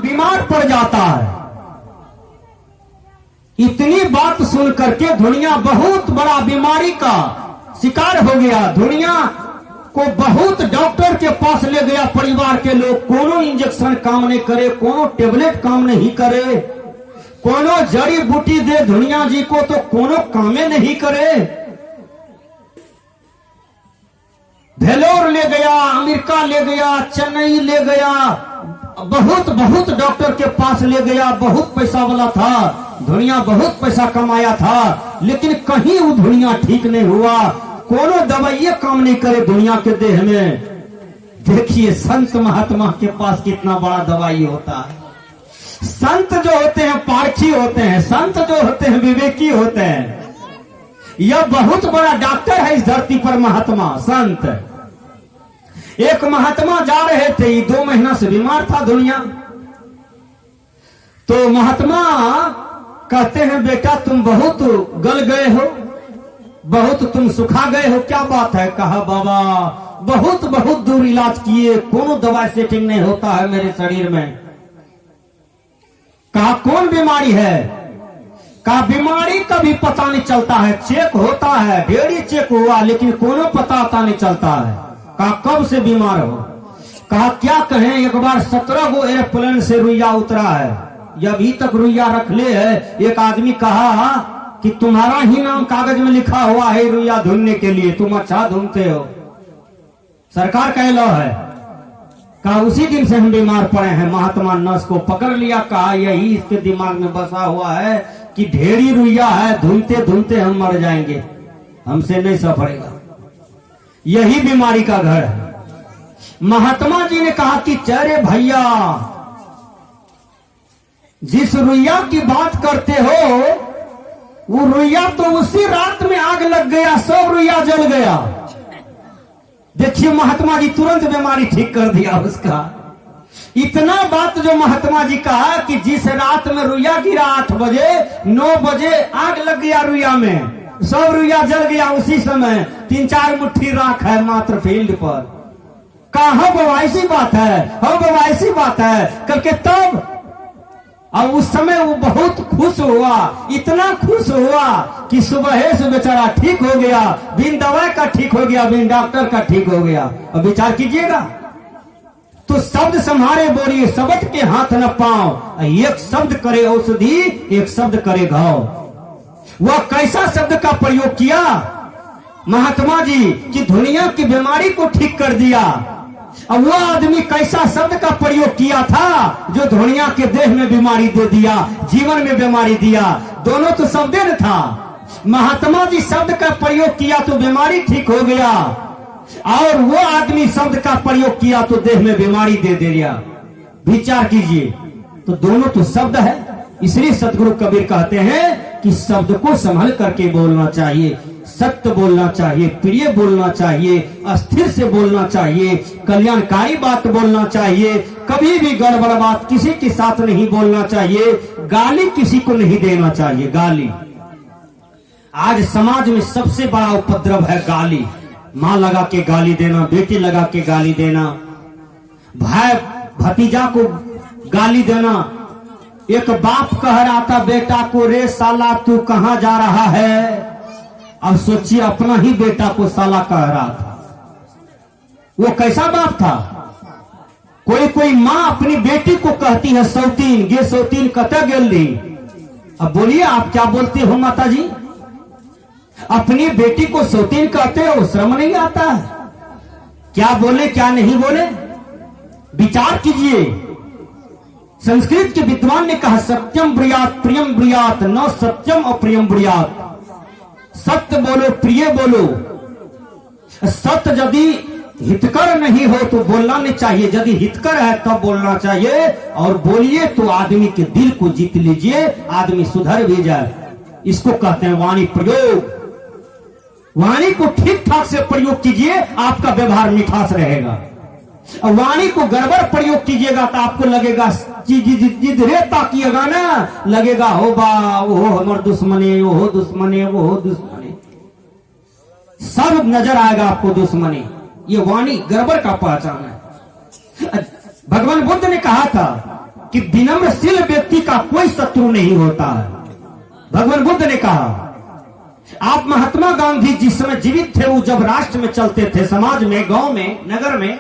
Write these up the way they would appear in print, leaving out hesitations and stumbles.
बीमार पड़ जाता है। इतनी बात सुन करके धुनिया बहुत बड़ा बीमारी का शिकार हो गया। धुनिया को बहुत डॉक्टर के पास ले गया परिवार के लोग। कोनो इंजेक्शन काम नहीं करे, कोनो टेबलेट काम नहीं करे, कोनो जड़ी बूटी दे धुनिया जी को तो कोनो कामे नहीं करे। भेलोर ले गया, अमेरिका ले गया, चेन्नई ले गया, बहुत डॉक्टर के पास ले गया। बहुत पैसा वाला था, धुनिया बहुत पैसा कमाया था, लेकिन कहीं वो धुनिया ठीक नहीं हुआ। कोनो दवाइये काम नहीं करे दुनिया के देह में। देखिए संत महात्मा के पास कितना बड़ा दवाई होता है। संत जो होते हैं पारखी होते हैं, संत जो होते हैं विवेकी होते हैं। यह बहुत बड़ा डॉक्टर है इस धरती पर महात्मा संत। एक महात्मा जा रहे थे, 2 महीना से बीमार था दुनिया। तो महात्मा कहते हैं बेटा तुम बहुत गल गए हो, बहुत तुम सुखा गए हो, क्या बात है? कहा बाबा बहुत दूर इलाज किए, कोनो दवा सेटिंग नहीं होता है मेरे शरीर में। कहा कौन बीमारी है? कहा बीमारी का भी पता नहीं चलता है, चेक होता है, ढेरी चेक हुआ लेकिन कोनो पता नहीं चलता है। कहा कब से बीमार हो? कहा क्या कहें, एक बार 17 गो एयरप्लेन से रुइया उतरा है, अभी तक रुइया रख ले है। एक आदमी कहा कि तुम्हारा ही नाम कागज में लिखा हुआ है रुइया धुनने के लिए, तुम अच्छा धुनते हो, सरकार कह लो है। कहा उसी दिन से हम बीमार पड़े हैं। महात्मा नस को पकड़ लिया, कहा यही इसके दिमाग में बसा हुआ है कि ढेरी रुइया है, धुनते धुनते हम मर जाएंगे, हमसे नहीं सफरेगा। यही बीमारी का घर है। महात्मा जी ने कहा कि चरे भैया जिस रुइया की बात करते हो वो रुइया तो उसी रात में आग लग गया, सब रुइया जल गया। देखिए महात्मा जी तुरंत बीमारी ठीक कर दिया उसका। इतना बात जो महात्मा जी कहा कि जिस रात में रुइया गिरा 8 बजे 9 बजे आग लग गया रुइया में, सब रुइया जल गया उसी समय। 3-4 मुट्ठी राख है मात्र फील्ड पर। कहा बाबा ऐसी बात है? हाँ बाबा ऐसी बात है। करके तब और उस समय वो बहुत खुश हुआ, इतना खुश हुआ कि सुबह से बेचारा ठीक हो गया, बिन दवाई का ठीक हो गया, बिन डॉक्टर का ठीक हो गया। अब विचार कीजिएगा तो शब्द संहारे बोलिए शब्द के हाथ न पाओ, एक शब्द करे औषधि एक शब्द करे घाव। वह कैसा शब्द का प्रयोग किया महात्मा जी कि दुनिया की बीमारी को ठीक कर दिया। अब वह आदमी कैसा शब्द का प्रयोग किया था जो दुनिया के देह में बीमारी दे दिया, जीवन में बीमारी दिया। दोनों तो शब्द न था। महात्मा जी शब्द का प्रयोग किया तो बीमारी ठीक हो गया, और वो आदमी शब्द का प्रयोग किया तो देह में बीमारी दे दिया। विचार कीजिए, तो दोनों तो शब्द है। इसलिए सतगुरु कबीर कहते हैं कि शब्द को संभल करके बोलना चाहिए, सत्य बोलना चाहिए, प्रिय बोलना चाहिए, अस्थिर से बोलना चाहिए, कल्याणकारी बात बोलना चाहिए। कभी भी गड़बड़ बात किसी के साथ नहीं बोलना चाहिए, गाली किसी को नहीं देना चाहिए। गाली आज समाज में सबसे बड़ा उपद्रव है, गाली। माँ लगा के गाली देना, बेटी लगा के गाली देना, भाई भतीजा को गाली देना। एक बाप कह रहा था बेटा को, रे साला तू कहां जा रहा है। अब सोचिए अपना ही बेटा को साला कह रहा था। वो कैसा बाप था। कोई माँ अपनी बेटी को कहती है सौतीन, गे सौतीन कते गेल रही। अब बोलिए आप क्या बोलते हो माता जी? अपनी बेटी को सौतीन कहते हो, श्रम नहीं आता है? क्या बोले क्या नहीं बोले, विचार कीजिए। संस्कृत के विद्वान ने कहा सत्यम ब्रूयात प्रियम ब्रूयात, न सत्यम अप्रियम ब्रूयात। सत्य बोलो, प्रिय बोलो। सत्य यदि हितकर नहीं हो तो बोलना नहीं चाहिए, यदि हितकर है तब बोलना चाहिए। और बोलिए तो आदमी के दिल को जीत लीजिए, आदमी सुधर भी जाए। इसको कहते हैं वाणी प्रयोग। वाणी को ठीक ठाक से प्रयोग कीजिए, आपका व्यवहार मिठास रहेगा। और वाणी को गड़बड़ प्रयोग कीजिएगा तो आपको लगेगा रेता किएगा ना, लगेगा हो बा वो हमार दुश्मनी, वो दुश्मनी, वो दुश्मनी, सब नजर आएगा आपको दुश्मनी। ये वाणी गड़बड़ का पहचान है। भगवान बुद्ध ने कहा था कि विनम्रशील व्यक्ति का कोई शत्रु नहीं होता है। भगवान बुद्ध ने कहा, आप महात्मा गांधी जिस समय जीवित थे, वो जब राष्ट्र में चलते थे, समाज में, गांव में, नगर में,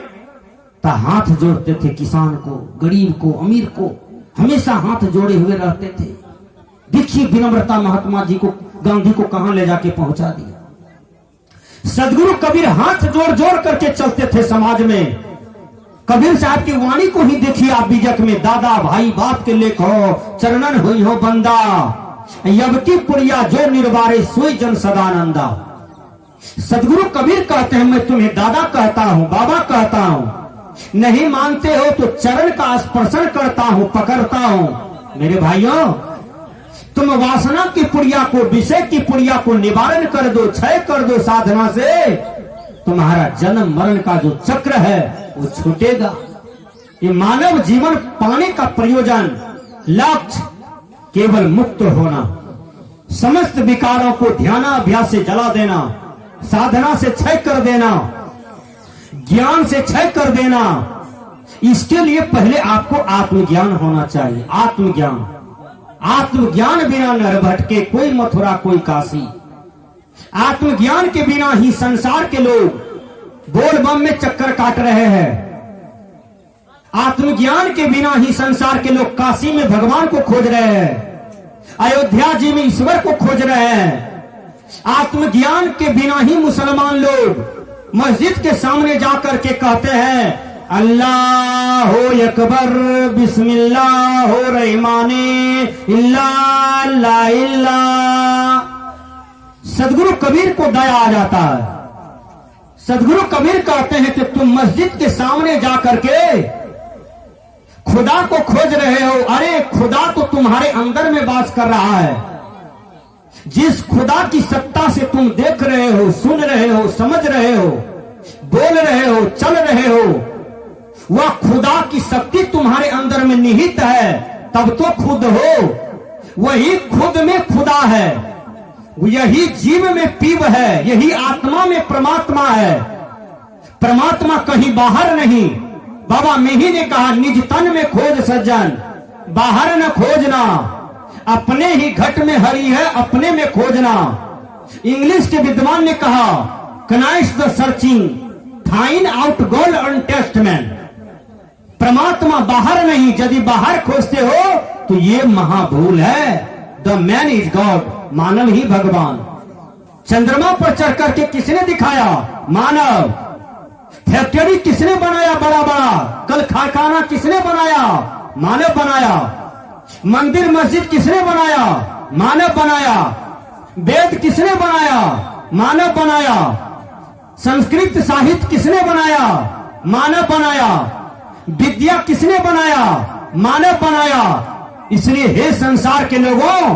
तो हाथ जोड़ते थे, किसान को, गरीब को, अमीर को, हमेशा हाथ जोड़े हुए रहते थे। देखिए विनम्रता महात्मा जी को, गांधी को कहां ले जाके पहुंचा दिया। सदगुरु कबीर हाथ जोड़ जोड़ करके चलते थे समाज में। कबीर साहब की वाणी को ही देखिए आप बीजक में, दादा भाई बाप के लेख हो, चरणन हुई हो बंदा, यबकी पुड़िया जो निर्वारे सोई जन सदानंदा। सदगुरु कबीर कहते हैं, मैं तुम्हें दादा कहता हूं, बाबा कहता हूं, नहीं मानते हो तो चरण का स्पर्शन करता हूं, पकड़ता हूं। मेरे भाइयों, तुम वासना की पुड़िया को, विषय की पुड़िया को निवारण कर दो, क्षय कर दो साधना से, तुम्हारा जन्म मरण का जो चक्र है वो छूटेगा। ये मानव जीवन पाने का प्रयोजन, लक्ष्य केवल मुक्त होना, समस्त विकारों को ध्यानाभ्यास से जला देना, साधना से क्षय कर देना, ज्ञान से क्षय कर देना। इसके लिए पहले आपको आत्मज्ञान होना चाहिए। आत्मज्ञान, आत्मज्ञान बिना नर भटके कोई मथुरा कोई काशी। आत्मज्ञान के बिना ही संसार के लोग बोल बम में चक्कर काट रहे हैं। आत्मज्ञान के बिना ही संसार के लोग काशी में भगवान को खोज रहे हैं, अयोध्या जी में ईश्वर को खोज रहे हैं। आत्मज्ञान के बिना ही मुसलमान लोग मस्जिद के सामने जाकर के कहते हैं, अल्लाह हो अकबर, बिस्मिल्लाह हो रहमाने, इल्ला ला इल्ला। सदगुरु कबीर को दया आ जाता है। सदगुरु कबीर कहते हैं कि तुम मस्जिद के सामने जाकर के खुदा को खोज रहे हो। अरे खुदा तो तुम्हारे अंदर में वास कर रहा है। जिस खुदा की सत्ता से तुम देख रहे हो, सुन रहे हो, समझ रहे हो, बोल रहे हो, चल रहे हो, वह खुदा की शक्ति तुम्हारे अंदर में निहित है, तब तो खुद हो। वही खुद में खुदा है, यही जीव में पीव है, यही आत्मा में परमात्मा है। परमात्मा कहीं बाहर नहीं। बाबा मिही ने कहा, निज तन में खोज सज्जन, बाहर न खोजना, अपने ही घट में हरि है, अपने में खोजना। इंग्लिश के विद्वान ने कहा, कनाइस the searching, find out God on testament. परमात्मा बाहर नहीं, यदि बाहर खोजते हो तो ये महाभूल है। द मैन इज गॉड, मानव ही भगवान। चंद्रमा पर चढ़ करके किसने दिखाया? मानव। फैक्ट्री किसने बनाया बड़ा बड़ा? कल कारखाना किसने बनाया? मानव बनाया। मंदिर मस्जिद किसने बनाया? मानव बनाया। वेद किसने बनाया? मानव बनाया। संस्कृत साहित्य किसने बनाया? मानव बनाया। विद्या किसने बनाया? मानव बनाया। इसलिए हे संसार के लोगों,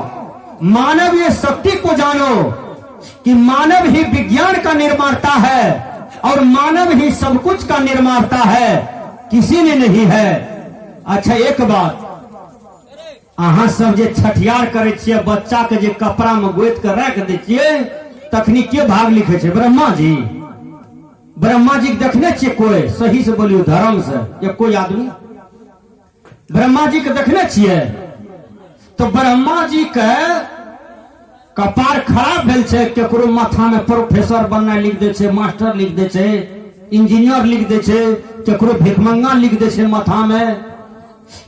मानव ये शक्ति को जानो कि मानव ही विज्ञान का निर्माता है और मानव ही सब कुछ का निर्माता है, किसी ने नहीं है। अच्छा एक बात, अहाँ सब जे छठियार करे छियै, बच्चा के जे कपड़ा में गोत के रख दै छियै, तखनी के भाग लिखे छै? ब्रह्मा जी। ब्रह्मा जी के देखने छियै कोई? सही से बोलियो, धर्म से, या कोई आदमी ब्रह्मा जी के देखने छियै? तो ब्रह्मा जी के कपार खराब भेल छै, केकरो माथा में प्रोफेसर बननाइ लिख दे छै, मास्टर लिख दे छै, इंजीनियर लिख दे छै, केकरो भिखमंगा लिख दे छै माथा में,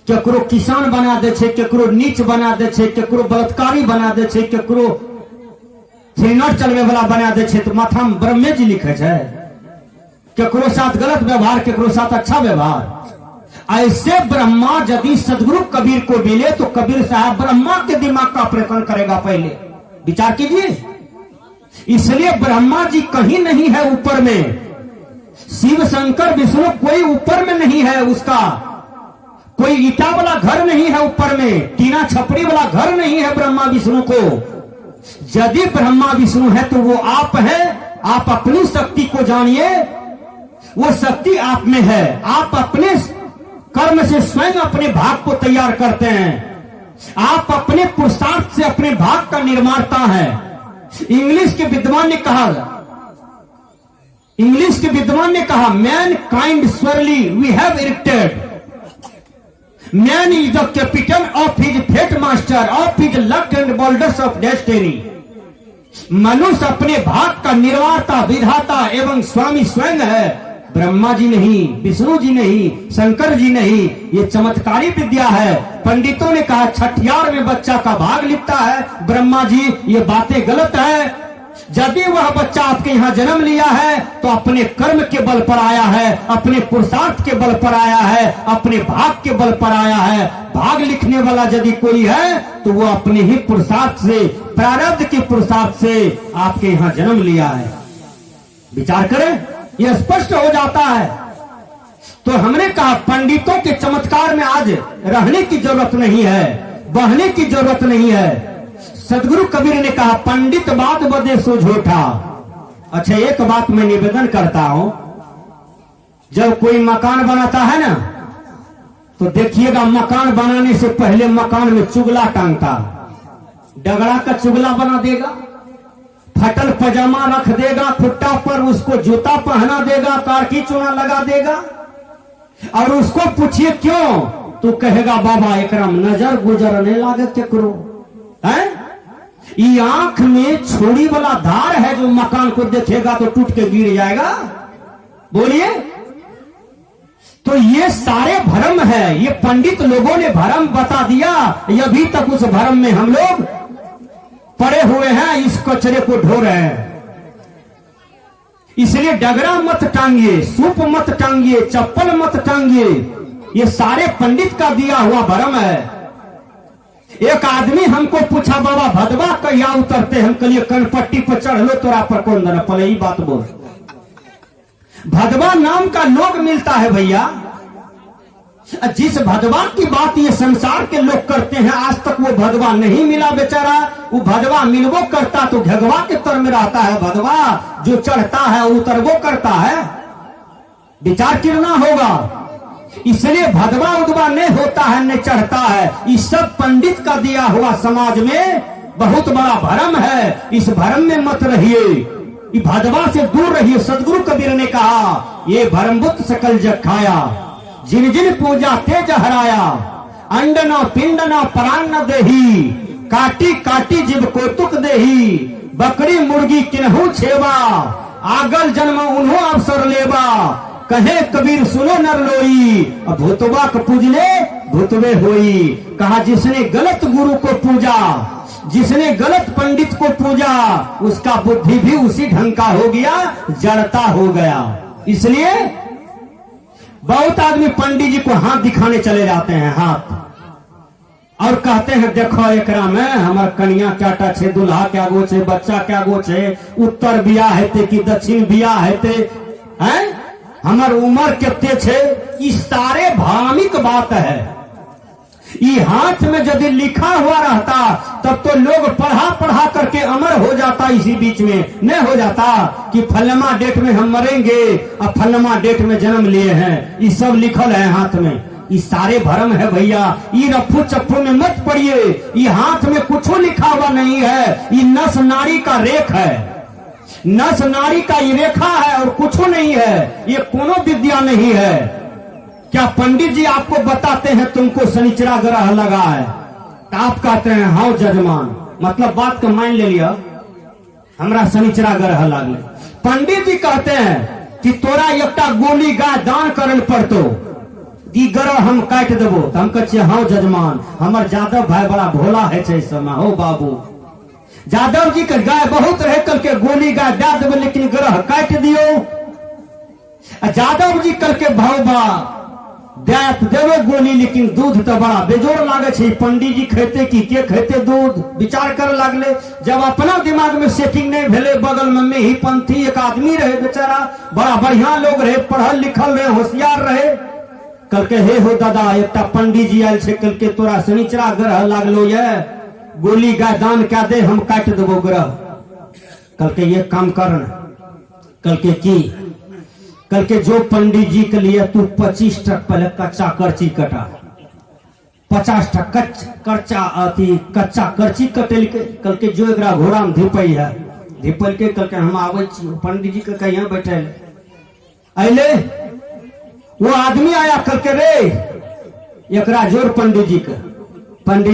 केकरो किसान बना दे छै, केकरो नीच बना दे छै, केकरो बलात्कारी बना दे छै, केकरो थ्रीनट चलवे वाला बना दे छै, तो माथा में ब्रह्मे जी लिखे छै। केकरो साथ गलत व्यवहार, केकरो साथ अच्छा व्यवहार। ऐसे ब्रह्मा यदि सदगुरु कबीर को मिले तो कबीर साहब ब्रह्मा के दिमाग का ऑपरेशन करेगा। पहले विचार कीजिए। इसलिए ब्रह्मा जी कहीं नहीं है ऊपर में, शिव शंकर विष्णु कोई ऊपर में नहीं है, उसका कोई ईटा वाला घर नहीं है ऊपर में, टीना छपड़ी वाला घर नहीं है ब्रह्मा विष्णु को। यदि ब्रह्मा विष्णु है तो वो आप है। आप अपनी शक्ति को जानिए, वो शक्ति आप में है। आप अपने कर्म से स्वयं अपने भाग को तैयार करते हैं। आप अपने पुरुषार्थ से अपने भाग का निर्माता है। इंग्लिश के विद्वान ने कहा mankind surely we have erected, man is the captain of his fate master of his luck and boulders of destiny. मनुष्य अपने भाग का निर्माता विधाता एवं स्वामी स्वयं है। ब्रह्मा जी नहीं, विष्णु जी नहीं, शंकर जी नहीं, ये चमत्कारी विद्या है। पंडितों ने कहा छठियार में बच्चा का भाग लिखता है। ब्रह्मा जी ये बातें गलत है। यदि वह बच्चा आपके यहाँ जन्म लिया है तो अपने कर्म के बल पर आया है, अपने पुरुषार्थ के बल पर आया है, अपने भाग के बल पर आया है। भाग लिखने वाला यदि कोई है तो वो अपने ही पुरुषार्थ से, प्रारब्ध के पुरुषार्थ से आपके यहाँ जन्म लिया है। विचार करें, यह स्पष्ट हो जाता है। तो हमने कहा पंडितों के चमत्कार में आज रहने की जरूरत नहीं है, बहने की जरूरत नहीं है। सदगुरु कबीर ने कहा पंडित बात बदे सो झूठा। अच्छा, एक बात मैं निवेदन करता हूं, जब कोई मकान बनाता है ना तो देखिएगा मकान बनाने से पहले मकान में चुगला टांगता, डगड़ा का चुगला बना देगा, फटल पजामा रख देगा खुट्टा पर, उसको जूता पहना देगा, कारकी चूना लगा देगा। और उसको पूछिए क्यों, तो कहेगा बाबा एकराम नजर गुजरने लागे केकरो है। ये आंख में छोड़ी वाला धार है, जो मकान को देखेगा तो टूट के गिर जाएगा। बोलिए, तो ये सारे भ्रम है, ये पंडित लोगों ने भ्रम बता दिया। ये अभी तक उस भ्रम में हम लोग पड़े हुए हैं, इस कचरे को ढो रहे हैं। इसलिए डगरा मत टांगिए, सूप मत टांगिए, चप्पल मत टांगिए, ये सारे पंडित का दिया हुआ भ्रम है। एक आदमी हमको पूछा बाबा भदवा कहिया उतरते, हम कहिए कनपट्टी पर चढ़ लो तोरा पर कौन दना पले, ही बात बोल। भदवा नाम का लोग मिलता है भैया। जिस भदवा की बात ये संसार के लोग करते हैं, आज तक वो भदवा नहीं मिला बेचारा। वो भदवा मिलवो करता तो घगवा के तर में रहता है। भदवा जो चढ़ता है उतरवो करता है। विचार करना होगा। इसलिए भदवा उदवा नहीं होता है, नहीं चढ़ता है। इस सब पंडित का दिया हुआ समाज में बहुत बड़ा भ्रम है। इस भ्रम में मत रहिए, इस भदवा से दूर रहिए। सदगुरु कबीर ने कहा ये भ्रमबुत सकल जग खाया, जिन जिन पूजा तेज हराया, अंड न पिंड न प्राण न देही, काटी काटी जीव कौतुक देही, बकरी मुर्गी किन्हू छेवा, आगल जन्म उन्हों अवसर लेवा, कहे कबीर सुनो नर लोई, भूतवा को पूजने भूतवे होई। कहा जिसने गलत गुरु को पूजा, जिसने गलत पंडित को पूजा, उसका बुद्धि भी उसी ढंग का हो गया, जड़ता हो गया। इसलिए बहुत आदमी पंडित जी को हाथ दिखाने चले जाते हैं, हाथ, और कहते हैं देखो एकरा में हमार कन्या क्या टा छे, दुल्हा क्या गो छे, बच्चा क्या गो छे, उत्तर बिया हेते कि दक्षिण बिया हेते, हैं हमार उम्र कितने छे। इस सारे भामिक बात है। ये हाथ में यदि लिखा हुआ रहता तब तो लोग पढ़ा पढ़ा करके अमर हो जाता। इसी बीच में नहीं हो जाता कि फलमा डेट में हम मरेंगे और फलमा डेट में जन्म लिए हैं। ये सब लिखल है हाथ में। ये सारे भ्रम है भैया। ये रफ्फू चप्पू में मत पड़िए। ये हाथ में कुछ लिखा हुआ नहीं है। ये नस नाड़ी का रेख है, नस नाड़ी का ये रेखा है और कुछ नहीं है। ये कोनो विद्या नहीं है। क्या पंडित जी आपको बताते हैं तुमको शनिचरा ग्रह लगा है, तो आप कहते हैं हाँ जजमान, मतलब बात का मान ले लिया, हमरा शनिचरा ग्रह लागले। पंडित जी कहते हैं कि तोरा एकटा गोली गाय दान करल पड़तो, ई ग्रह हम काट देबो। तो हम कहते हाँ जजमान, हमर जादव भाई बड़ा भोला है छे समय। हो बाबू, जादव जी के गाय बहुत रहे, कल के गोली गाय दे देबो लेकिन ग्रह काट दियो। जादव जी कल के भाव बा देत देवे गोली, लेकिन दूध तो बड़ा बेजोर लागे छे। पंडित जी खेते की के खेते दूध, विचार कर लागले। जब अपना दिमाग में सेटिंग नहीं भेले, बगल में ही पंथी एक आदमी रहे बेचारा, बड़ा बढ़िया लोग रहे, पढ़ल लिखल रहे, होशियार रहे। कल के हे हो दादा एक पंडित जी आयल छे, कल के तोरा शनिचरा ग्रह लागलो ये, गोली गाय दान क्या दे, हम काट देबो ग्रह। कल के ये काम करना। कल के की, कल के जो पंडित जी के लिए तू 25 टक पहले कच्चा करची कटा, 50 टक कच्चा अति कच्चा करची कटेल के। कल के जो एक घोड़ा में धिपई है, धिपल के कल के हम आवे छी, पंडित जी के यहाँ बैठे अले। वो आदमी आया कल के रे एकरा जोर पंडित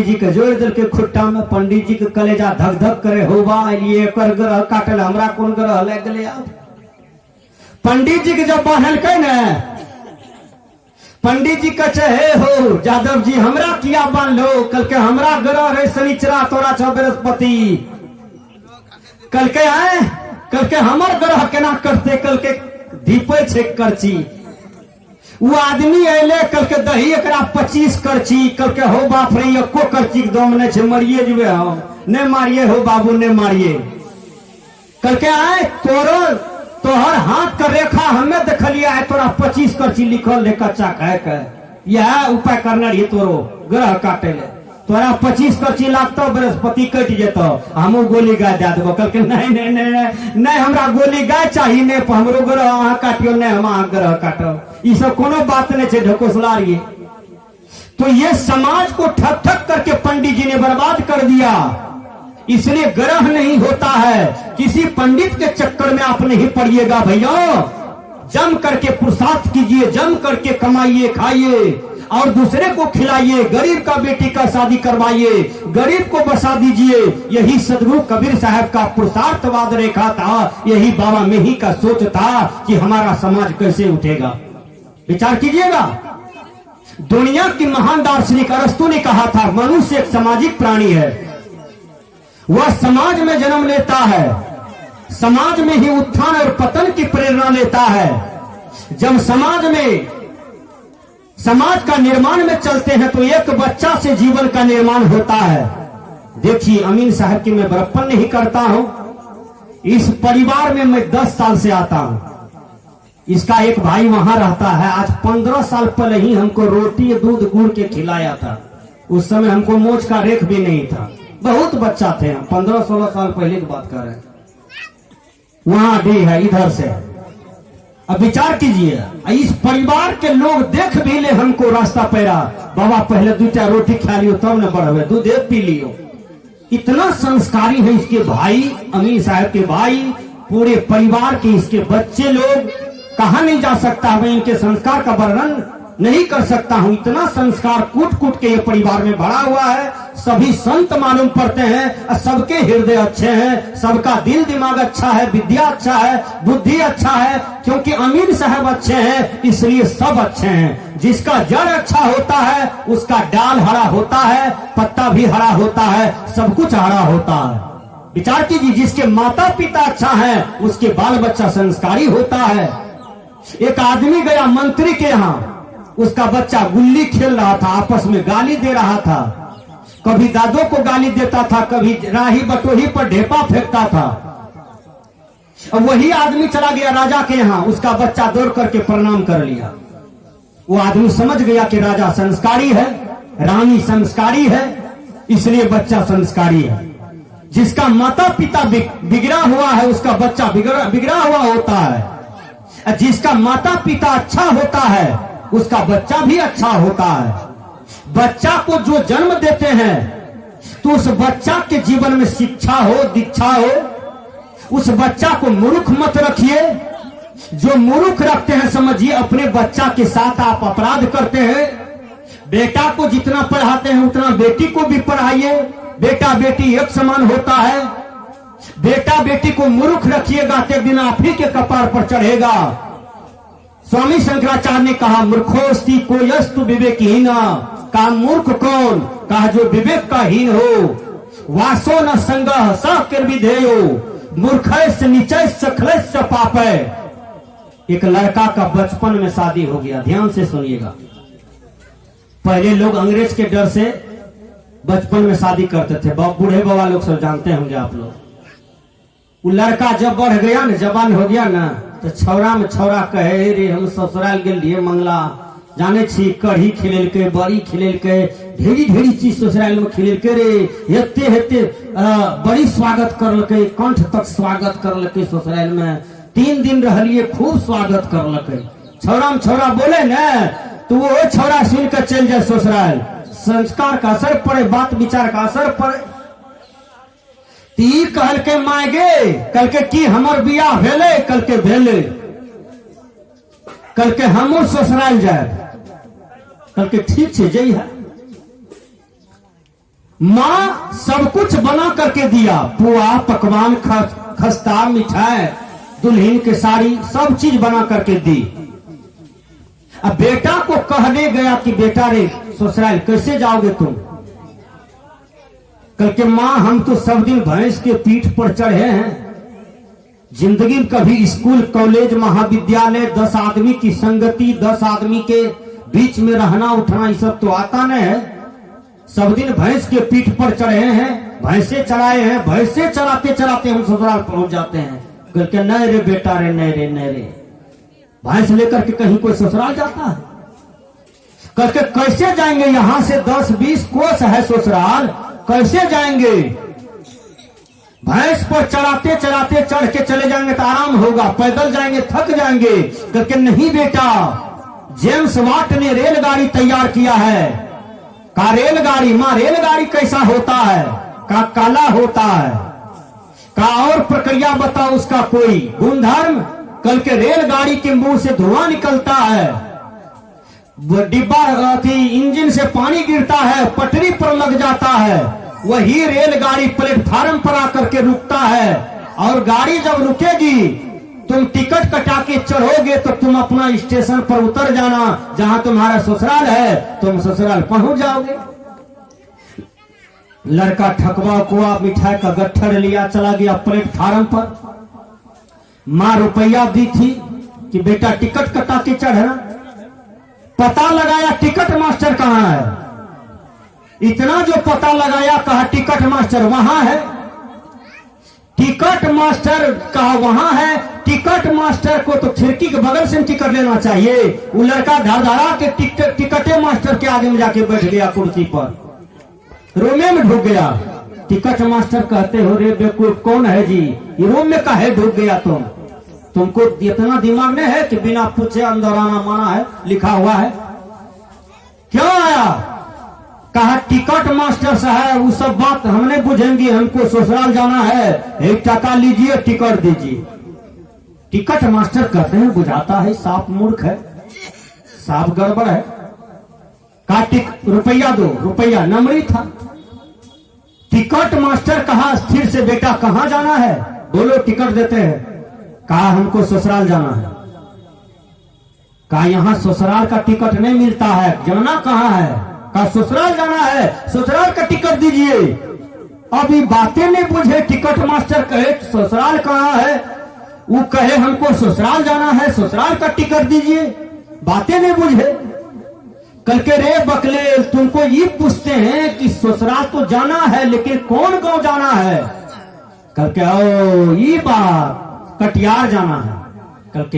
जी के जोड़ दिल के खुट्टा में। पंडित जी के कलेजा धक धक करे होबा लिए एकर ग्रह काटल, हमरा कौन ग्रह लग गले। पंडित जी के जब बांधल के न, पंडित जी कहे हे हो जादव जी हमरा किया बांध लो। कल के हमरा ग्रह रहे शनिचरा, तोरा छ बृहस्पति। कल के आए, कल के हमर ग्रह केना करते। कल के दीपे छे करची। वो आदमी अले, कल के दही एकरा 25 करची। कल के हो बाप रे एको करची के दम नहीं छे, मरिए जुए हम। ने मारिए हो बाबू, ने मारिए। कल के आए तोहर हाथ का रेखा हमें देखलिए है, तोरा 25 करची लिखल ले कच्चा कह के। यह उपाय करना रही तोरो ग्रह काटे ले। तोरा 25 करची लागतो, बृहस्पति कट जेतो, हमू गोली गाय दे देबो। कल के नहीं नहीं नहीं नहीं हमरा गोली गाय चाहिए, नहीं हमरो ग्रह अहाँ काटियो, नहीं हम अहाँ ग्रह काटो। ये सब कोनो बात नहीं छे, ढकोसला रही। तो ये समाज को ठक ठक करके पंडित जी ने बर्बाद कर दिया। इसलिए ग्रह नहीं होता है। किसी पंडित के चक्कर में आप नहीं पड़िएगा भैया। जम करके पुरुषार्थ कीजिए, जम करके कमाइए खाइए और दूसरे को खिलाइए। गरीब का बेटी का शादी करवाइए, गरीब को बसा दीजिए। यही सदगुरु कबीर साहब का पुरुषार्थवाद रेखा था, यही बाबा मेही का सोच था कि हमारा समाज कैसे उठेगा। विचार कीजिएगा। दुनिया की महान दार्शनिक अरस्तु ने कहा था, मनुष्य एक सामाजिक प्राणी है। वह समाज में जन्म लेता है, समाज में ही उत्थान और पतन की प्रेरणा लेता है। जब समाज का निर्माण में चलते हैं तो एक बच्चा से जीवन का निर्माण होता है। देखिए अमीन साहब की मैं बड़प्पन नहीं करता हूं। इस परिवार में मैं 10 साल से आता हूं। इसका एक भाई वहां रहता है। आज 15 साल पहले ही हमको रोटी दूध गुड़ के खिलाया था। उस समय हमको मोच का रेख भी नहीं था, बहुत बच्चा थे हम। 15-16 साल पहले की बात कर रहे हैं। वहां भी है इधर से। अब विचार कीजिए, इस परिवार के लोग देख भी ले हमको रास्ता पैरा, बाबा पहले 2 रोटी खा लियो तब न बढ़वे, दूध पी लियो। इतना संस्कारी है इसके भाई, अमीन साहब के भाई, पूरे परिवार के इसके बच्चे लोग। कहा नहीं जा सकता, मैं इनके संस्कार का वर्णन नहीं कर सकता हूं। इतना संस्कार कूट कूट के ये परिवार में भरा हुआ है। सभी संत मालूम पड़ते हैं, सबके हृदय अच्छे हैं, सबका दिल दिमाग अच्छा है, विद्या अच्छा है, बुद्धि अच्छा है। क्योंकि अमीन साहब अच्छे हैं इसलिए सब अच्छे हैं। जिसका जड़ अच्छा होता है उसका डाल हरा होता है, पत्ता भी हरा होता है, सब कुछ हरा होता है। विचार कीजिए, जिसके माता पिता अच्छा है उसके बाल बच्चा संस्कारी होता है। एक आदमी गया मंत्री के यहाँ, उसका बच्चा गुल्ली खेल रहा था, आपस में गाली दे रहा था। कभी दादों को गाली देता था, कभी राही बटोही पर ढेपा फेंकता था। अब वही आदमी चला गया राजा के यहाँ, उसका बच्चा दौड़ करके प्रणाम कर लिया। वो आदमी समझ गया कि राजा संस्कारी है, रानी संस्कारी है, इसलिए बच्चा संस्कारी है। जिसका माता पिता बिगड़ा हुआ है उसका बच्चा बिगड़ा हुआ होता है। जिसका माता पिता अच्छा होता है उसका बच्चा भी अच्छा होता है। बच्चा को जो जन्म देते हैं तो उस बच्चा के जीवन में शिक्षा हो, दीक्षा हो। उस बच्चा को मूर्ख मत रखिए। जो मूर्ख रखते हैं समझिए अपने बच्चा के साथ आप अपराध करते हैं। बेटा को जितना पढ़ाते हैं उतना बेटी को भी पढ़ाइए। बेटा बेटी एक समान होता है। बेटा बेटी को मूर्ख रखिएगा तो एक दिन आप ही के कपार पर चढ़ेगा। स्वामी शंकराचार्य ने कहा, मूर्खोस्ति कोयस्तु विवेकहीन। कहा मूर्ख कौन? कहा जो विवेक का हीन हो। वासो न संगः स किर्विधेयो मूर्खस्य नीचस्य खलस्य पापै। एक लड़का का बचपन में शादी हो गया। ध्यान से सुनिएगा। पहले लोग अंग्रेज के डर से बचपन में शादी करते थे। बूढ़े बाबा लोग सब जानते होंगे आप लोग। वो लड़का जब बढ़ गया ना, जवान हो गया ना, तो छौरा में छौरा कहे रे हम ससुराल गेलिए मंगला, जाने छी कढ़ी खिलेलके, बड़ी खिलेलके, ढेरी ढेरी चीज ससुराल में खिलेलके रे। हेते हेते बड़ी स्वागत करलके, कंठ तक स्वागत करलके ससुराल में। 3 दिन रहलिए, खूब स्वागत करलके। छौरा में छौरा बोले ना तो वो छौरा सुन कर चल जाए ससुराल। संस्कार का असर पड़े, बात विचार का असर पड़े। तीर कहल के मांगे, कल के की हमर बियाह भेले, कल के भेले, कल के हमू ससुराल जाए। कल के ठीक से जई है। माँ सब कुछ बना करके दिया, पुआ पकवान खस्ता मिठाई दुल्हन के साड़ी सब चीज बना करके दी। अब बेटा को कहने गया कि बेटा रे ससुराल कैसे जाओगे तुम? कल के माँ हम तो सब दिन भैंस के पीठ पर चढ़े हैं, जिंदगी में कभी स्कूल कॉलेज महाविद्यालय 10 आदमी की संगति 10 आदमी के बीच में रहना उठना ये सब तो आता नहीं है। सब दिन भैंस के पीठ पर चढ़े हैं, भैंसे चलाए हैं, भैंसे चलाते चलाते हम ससुराल पहुंच जाते हैं। कल के नहीं रे बेटा रे, नहीं रे नहीं रे, भैंस लेकर के कहीं कोई ससुराल जाता है? कल के कैसे जाएंगे? यहां से 10-20 कोस है ससुराल, कैसे जाएंगे? भैंस पर चढ़ाते चढ़ाते चढ़ के चले जाएंगे तो आराम होगा, पैदल जाएंगे थक जाएंगे। करके नहीं बेटा, जेम्स वाट ने रेलगाड़ी तैयार किया है। का रेलगाड़ी? मां रेलगाड़ी कैसा होता है? का काला होता है? का और प्रक्रिया बताओ उसका कोई गुणधर्म? कल के रेलगाड़ी के मुंह से धुआं निकलता है, डिब्बा इंजन से पानी गिरता है, पटरी पर लग जाता है। वही रेलगाड़ी प्लेटफार्म पर आकर के रुकता है, और गाड़ी जब रुकेगी तुम टिकट कटा के चढ़ोगे तो तुम अपना स्टेशन पर उतर जाना, जहां तुम्हारा ससुराल है तुम ससुराल पहुंच जाओगे। लड़का ठकवा कुआ मिठाई का गट्ठर लिया चला गया प्लेटफार्म पर। मां रुपया दी थी कि बेटा टिकट कटा के चढ़ना। पता लगाया टिकट मास्टर कहां है, इतना जो पता लगाया कहा टिकट मास्टर वहां है। टिकट मास्टर कहा वहां है। टिकट मास्टर को तो खिड़की के बगल से टिकट लेना चाहिए। वो लड़का धड़धड़ा के टिकटे मास्टर के आगे में जाके बैठ गया कुर्सी पर, रूमे में ढुक गया। टिकट मास्टर कहते हो रे बेवकूफ कौन है जी, ये रूम में काहे ढुक गया तुमको इतना दिमाग नहीं है कि बिना पूछे अंदर आना माना है, लिखा हुआ है। क्यों आया? कहा टिकट मास्टर साहब वो सब बात हमने बुझेंगे, हमको ससुराल जाना है, एक टका लीजिए टिकट दीजिए। टिकट मास्टर कहते हैं बुझाता है साफ मूर्ख है, साफ गड़बड़ है। कहा रुपया दो, रुपया नमरी था। टिकट मास्टर कहा स्थिर से बेटा कहां जाना है? बोलो टिकट देते हैं। कहा हमको ससुराल जाना है। कहा यहां ससुराल का टिकट नहीं मिलता है, जाना कहां है? कहा ससुराल जाना है, ससुराल का टिकट दीजिए। अभी बातें नहीं बुझे, टिकट मास्टर कहे ससुराल कहां है, वो कहे हमको ससुराल जाना है, ससुराल का टिकट दीजिए। बातें नहीं बुझे। कल के रे बकले तुमको ये पूछते हैं कि ससुराल तो जाना है लेकिन कौन गांव जाना है? कल के ओ ये बात कटियार जाना है। कल के